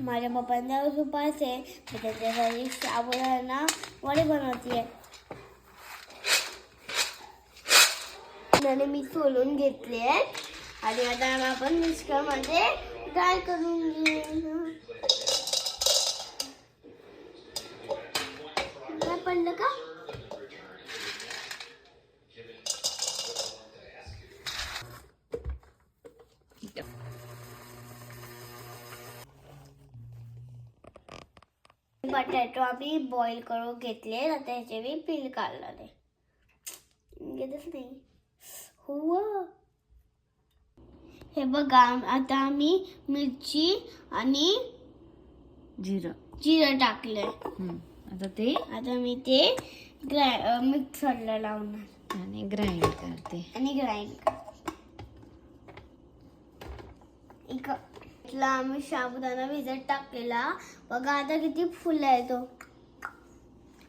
माझ्या पप्पांना उपास आहे, मी त्याच्यासाठी साबुदाणा वडे बनवते. मी सोलून घेतले आणि आता आपण मिक्सरमध्ये ड्राय करून घेऊ. काय पडलं का? बटाटो आम्ही बॉईल करून घेतले, आता ह्याचे मी पील काढणार आहे. घेतच नाही हो. हे बघा, आता आम्ही मिरची आणि जिरं टाकलंय. आता मी ते मिक्सरला लावणार आणि ग्राइंड करते. इथला आम्ही साबुदाणा भिजत टाकलेला बघा, आता किती फुल आहे तो.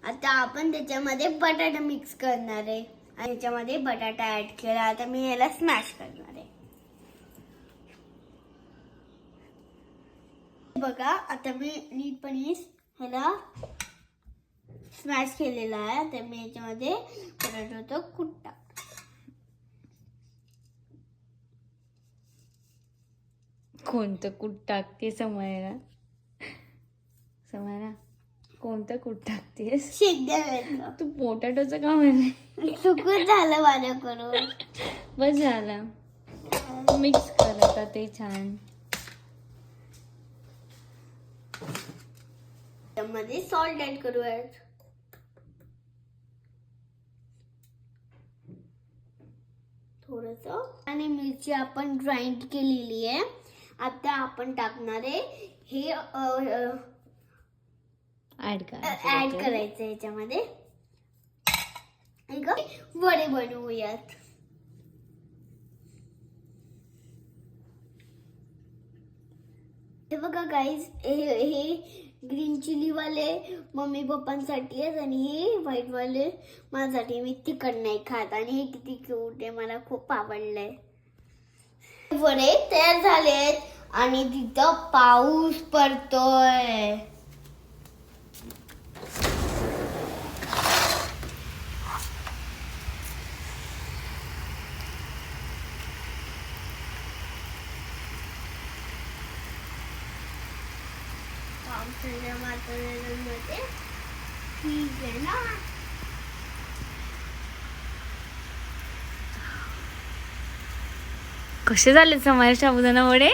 आता आपण त्याच्यामध्ये बटाटा मिक्स करणार आहे आणि त्याच्यामध्ये बटाटा ऍड केला. आता मी याला स्मॅश करणार आहे. बघा, आता मी नीटपणे ह्याला स्मॅश केलेला आहे. आता मी याच्यामध्ये बटाट्याचा कूट टाकते. कोणतं कूट टाकते समयरा? कोणतं कूट टाकतेस? शेंगदाण्याचं. तू पोटॅटोचं का म्हणे? चुकून झालं माझ्याकडून. बस झालं. मिक्स कर आता ते छान. त्यामध्ये सॉल्ट ऍड करूयात. थोडस. आणि मिरची आपण ग्राइंड केलेली आहे. आता आपण टाकणार आहे हे ऍड करायचं याच्यामध्ये. वडे बनवूयात. हे बघा गाईज, हे ग्रीन चिली वाले मम्मी पप्पांसाठी आहेत आणि हे व्हाईट वाले माझ्यासाठी. मी तिखट नाही खात आणि हे किती क्यूट आहे, मला खूप आवडलंय. वडे तयार झालेत आणि तिथं पाऊस पडतोय. पावसाच्या वातावरणामध्ये ठीक आहे ना. कसे झाले समोर साबुदाणा वडे?